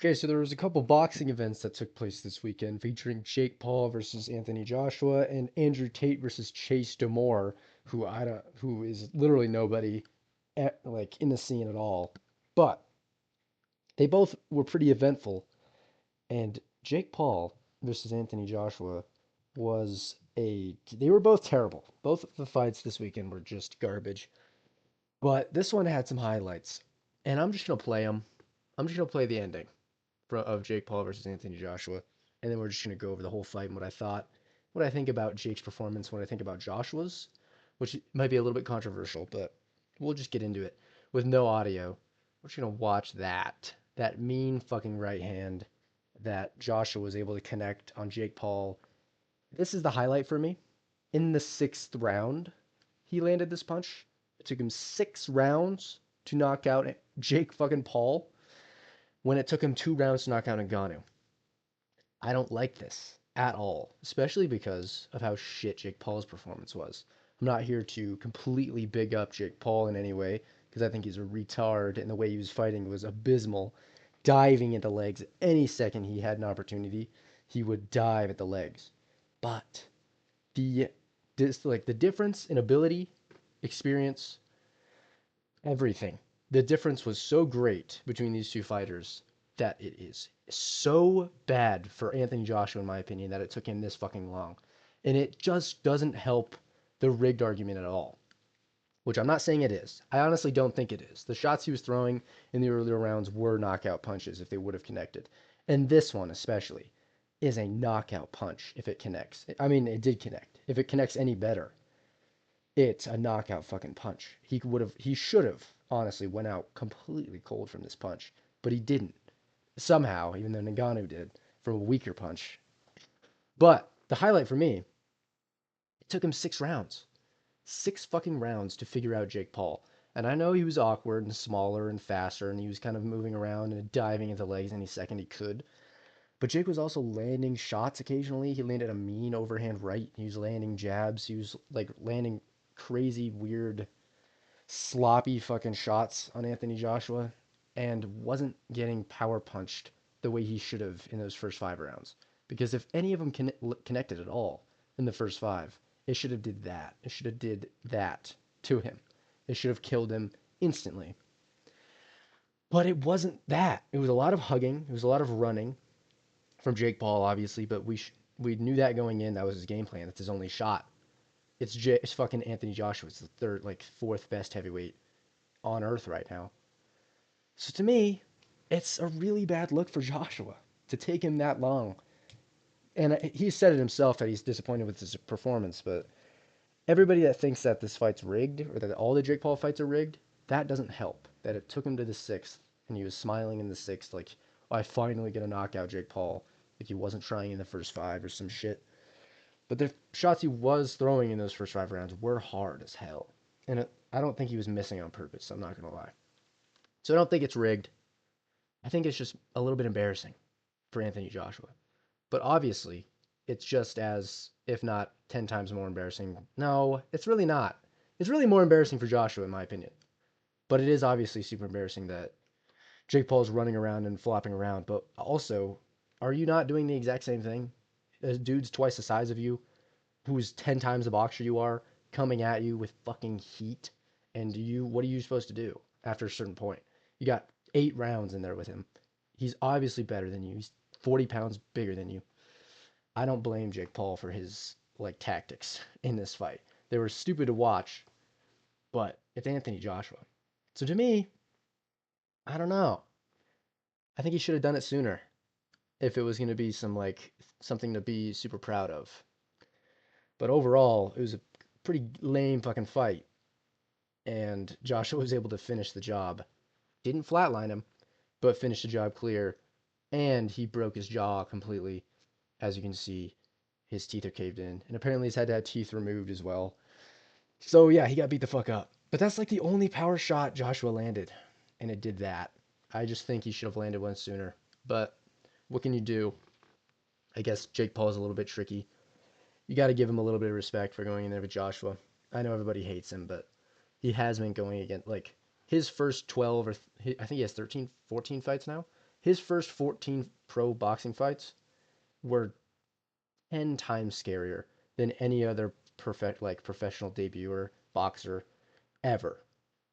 Okay, so there was a couple boxing events that took place this weekend featuring Jake Paul versus Anthony Joshua and Andrew Tate versus Chase Damore, who is literally nobody like in the scene at all. But they both were pretty eventful, and Jake Paul versus Anthony Joshua they were both terrible. Both of the fights this weekend were just garbage. But this one had some highlights, and I'm just gonna play them. I'm just gonna play the ending of Jake Paul versus Anthony Joshua, and then we're just gonna go over the whole fight and what I think about Jake's performance, what I think about Joshua's, which might be a little bit controversial, but we'll just get into it with no audio. We're just gonna watch that mean fucking right hand that Joshua was able to connect on Jake Paul. This is the highlight for me. In the sixth round, he landed this punch. It took him 6 rounds to knock out Jake fucking Paul when it took him 2 rounds to knock out Ngannou. I don't like this at all, especially because of how shit Jake Paul's performance was. I'm not here to completely big up Jake Paul in any way because I think he's a retard and the way he was fighting was abysmal. Diving into legs any second he had an opportunity, he would dive at the legs. But the the difference in ability, experience, everything. The difference was so great between these two fighters that it is so bad for Anthony Joshua, in my opinion, that it took him this fucking long. And it just doesn't help the rigged argument at all, which I'm not saying it is. I honestly don't think it is. The shots he was throwing in the earlier rounds were knockout punches if they would have connected. And this one, especially, is a knockout punch if it connects. I mean, it did connect. If it connects any better, it's a knockout fucking punch. He should have, honestly, went out completely cold from this punch, but he didn't. Somehow, even though Ngannou did, from a weaker punch. But the highlight for me, it took him 6 rounds. 6 fucking rounds to figure out Jake Paul. And I know he was awkward and smaller and faster, and he was kind of moving around and diving into legs any second he could. But Jake was also landing shots occasionally. He landed a mean overhand right. He was landing jabs. He was like landing crazy, weird, sloppy fucking shots on Anthony Joshua and wasn't getting power punched the way he should have in those first 5 rounds. Because if any of them connected at all in the first five, it should have did that. It should have did that to him. It should have killed him instantly. But it wasn't that. It was a lot of hugging. It was a lot of running from Jake Paul, obviously. But we knew that going in. That was his game plan. That's his only shot. It's fucking Anthony Joshua. It's the third, like fourth best heavyweight on earth right now. So to me, it's a really bad look for Joshua to take him that long. And he said it himself that he's disappointed with his performance, but everybody that thinks that this fight's rigged or that all the Jake Paul fights are rigged, that doesn't help. That it took him to the sixth and he was smiling in the sixth like, oh, I finally get a knockout Jake Paul. Like he wasn't trying in the first five or some shit. But the shots he was throwing in those first 5 rounds were hard as hell. And I don't think he was missing on purpose, I'm not going to lie. So I don't think it's rigged. I think it's just a little bit embarrassing for Anthony Joshua. But obviously, it's just as, if not 10 times more embarrassing. No, it's really not. It's really more embarrassing for Joshua, in my opinion. But it is obviously super embarrassing that Jake Paul's running around and flopping around. But also, are you not doing the exact same thing? A dude's twice the size of you, who's 10 times the boxer you are, coming at you with fucking heat. And what are you supposed to do after a certain point? You got 8 rounds in there with him. He's obviously better than you. He's 40 pounds bigger than you. I don't blame Jake Paul for his like tactics in this fight. They were stupid to watch, but it's Anthony Joshua. So to me, I don't know. I think he should have done it sooner if it was going to be something to be super proud of. But overall, it was a pretty lame fucking fight, and Joshua was able to finish the job. Didn't flatline him, but finished the job clear, and he broke his jaw completely. As you can see, his teeth are caved in, and apparently he's had to have teeth removed as well. So yeah, he got beat the fuck up. But that's like the only power shot Joshua landed, and it did that. I just think he should have landed one sooner. But what can you do? I guess Jake Paul is a little bit tricky. You got to give him a little bit of respect for going in there with Joshua. I know everybody hates him, but he has been going against like his first 12 or I think he has 13, 14 fights now. his first 14 pro boxing fights were 10 times scarier than any other professional debuter boxer ever.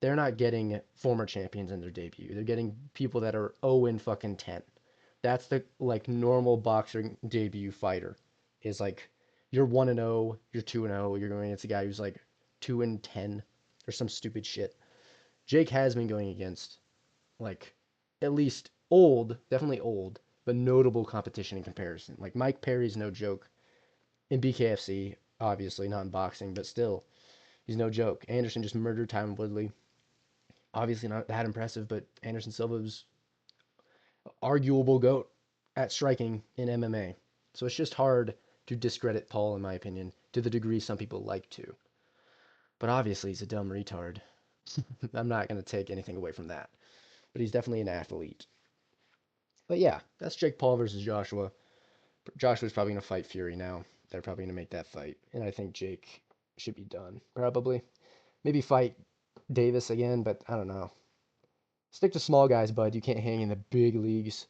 They're not getting former champions in their debut. They're getting people that are 0 and fucking 10. That's the normal boxing debut fighter is like you're 1 and 0, you're 2 and 0, you're going against a guy who's like 2 and 10 or some stupid shit. Jake has been going against like at least old, definitely old, but notable competition in comparison. Like Mike Perry's no joke in BKFC, obviously not in boxing, but still, he's no joke. Anderson just murdered Tyron Woodley. Obviously not that impressive, but Anderson Silva was arguable GOAT at striking in MMA. So it's just hard to discredit Paul, in my opinion, to the degree some people like to. But obviously he's a dumb retard. I'm not going to take anything away from that. But he's definitely an athlete. But yeah, that's Jake Paul versus Joshua. Joshua's probably going to fight Fury now. They're probably going to make that fight. And I think Jake should be done. Probably. Maybe fight Davis again, but I don't know. Stick to small guys, bud. You can't hang in the big leagues.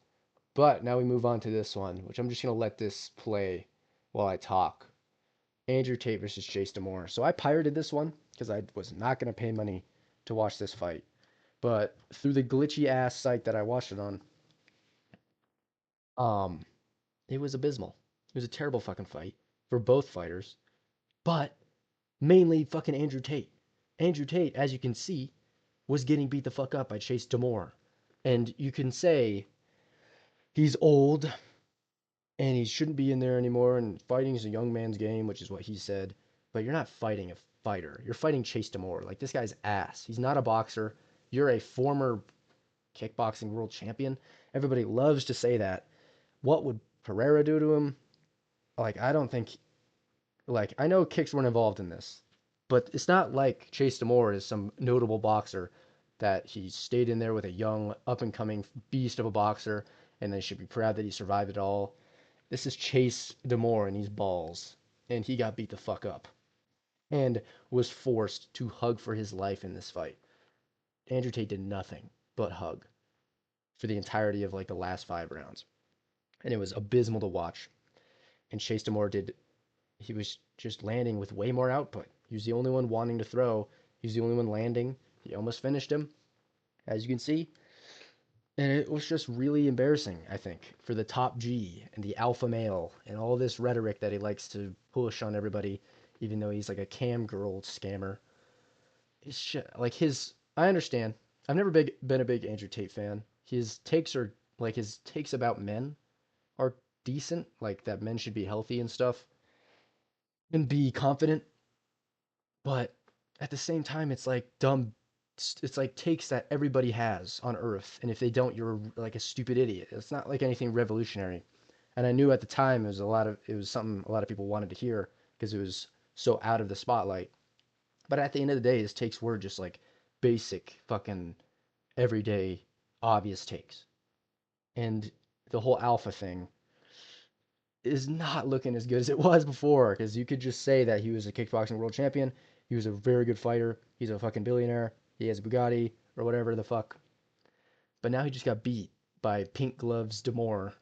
But now we move on to this one, which I'm just going to let this play while I talk. Andrew Tate versus Chase Damore. So I pirated this one because I was not going to pay money to watch this fight. But through the glitchy ass site that I watched it on, um, it was abysmal. It was a terrible fucking fight for both fighters, but mainly fucking Andrew Tate. Andrew Tate, as you can see, was getting beat the fuck up by Chase Damore. And you can say he's old and he shouldn't be in there anymore and fighting is a young man's game, which is what he said. But you're not fighting a fighter. You're fighting Chase Damore. Like this guy's ass. He's not a boxer. You're a former kickboxing world champion. Everybody loves to say that. What would Pereira do to him? Like I don't think I know kicks weren't involved in this, but it's not like Chase Damore is some notable boxer that he stayed in there with a young up and coming beast of a boxer and they should be proud that he survived it all. This is Chase Damore and he's balls and he got beat the fuck up and was forced to hug for his life in this fight. Andrew Tate did nothing but hug for the entirety of the last 5 rounds. And it was abysmal to watch. And Chase Damore he was just landing with way more output. He was the only one wanting to throw. He was the only one landing. He almost finished him, as you can see. And it was just really embarrassing, I think, for the top G and the alpha male and all this rhetoric that he likes to push on everybody, even though he's like a cam girl scammer. It's just, I understand. I've never been a big Andrew Tate fan. His takes about men are decent, like that men should be healthy and stuff and be confident. But at the same time, it's like dumb. It's like takes that everybody has on Earth, and if they don't, you're like a stupid idiot. It's not like anything revolutionary. And I knew at the time it was something a lot of people wanted to hear because it was so out of the spotlight. But at the end of the day, his takes were just like basic fucking everyday obvious takes. And the whole alpha thing is not looking as good as it was before because you could just say that he was a kickboxing world champion. He was a very good fighter. He's a fucking billionaire. He has a Bugatti or whatever the fuck. But now he just got beat by Pink Gloves Damore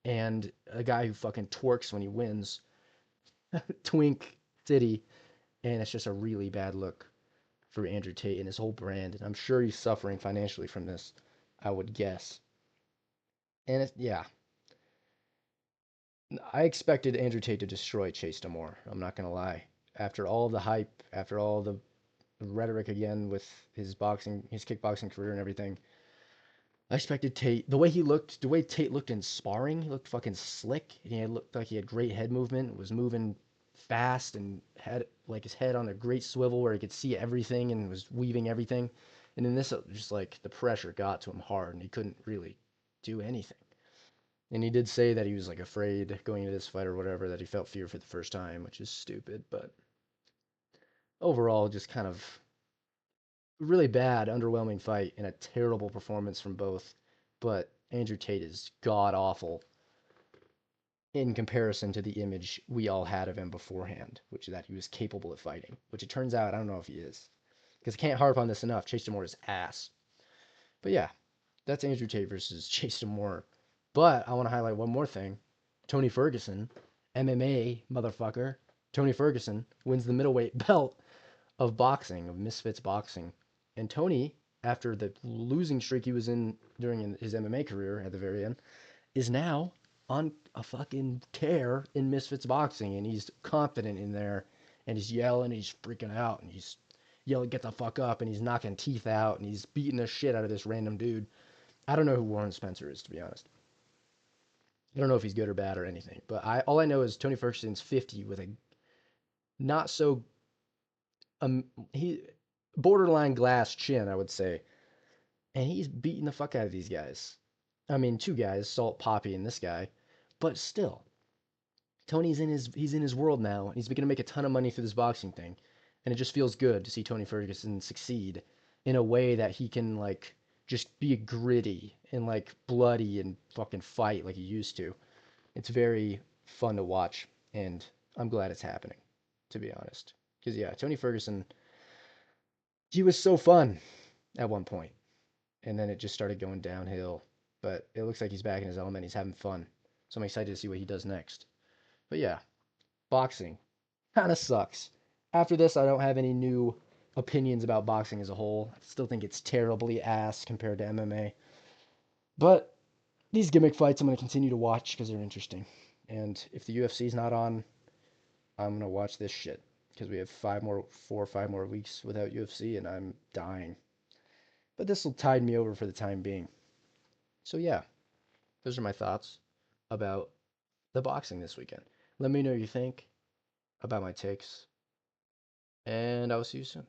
and a guy who fucking twerks when he wins. Twink City. And it's just a really bad look for Andrew Tate and his whole brand. And I'm sure he's suffering financially from this, I would guess. And yeah, I expected Andrew Tate to destroy Chase Damore. I'm not gonna lie. After all the hype, after all the rhetoric again with his kickboxing career and everything, I expected Tate. The way Tate looked in sparring, he looked fucking slick. He looked like he had great head movement, was moving fast, and had like his head on a great swivel where he could see everything and was weaving everything. And in this, just like the pressure got to him hard, and he couldn't really do anything. And he did say that he was like afraid going into this fight or whatever, that he felt fear for the first time, which is stupid. But overall, just kind of really bad, underwhelming fight and a terrible performance from both. But Andrew Tate is god awful in comparison to the image we all had of him beforehand, which is that he was capable of fighting, which it turns out I don't know if he is. Because I can't harp on this enough. Chase Damore is ass. But yeah, That's Andrew Tate versus Chase Damore. But I want to highlight one more thing. Tony Ferguson, MMA motherfucker. Tony Ferguson wins the middleweight belt of boxing, of Misfits boxing. And Tony, after the losing streak he was in during his MMA career at the very end, is now on a fucking tear in Misfits boxing, and he's confident in there, and he's yelling, he's freaking out, and he's yelling, "Get the fuck up!" and he's knocking teeth out, and he's beating the shit out of this random dude. I don't know who Warren Spencer is, to be honest. I don't know if he's good or bad or anything, but all I know is Tony Ferguson's 50 with a not so um he borderline glass chin, I would say, and he's beating the fuck out of these guys. I mean, two guys, Salt Poppy and this guy, but still, he's in his world now, and he's going to make a ton of money through this boxing thing, and it just feels good to see Tony Ferguson succeed in a way that he can like just be gritty and like bloody and fucking fight like he used to. It's very fun to watch, and I'm glad it's happening, to be honest. Because yeah, Tony Ferguson, he was so fun at one point, and then it just started going downhill. But it looks like he's back in his element. He's having fun, so I'm excited to see what he does next. But yeah, boxing kind of sucks. After this, I don't have any new opinions about boxing as a whole. I still think it's terribly ass compared to MMA. But these gimmick fights I'm going to continue to watch because they're interesting. And if the UFC's not on, I'm going to watch this shit because we have 4 or 5 more weeks without UFC and I'm dying. But this will tide me over for the time being. So yeah, those are my thoughts about the boxing this weekend. Let me know what you think about my takes, and I will see you soon.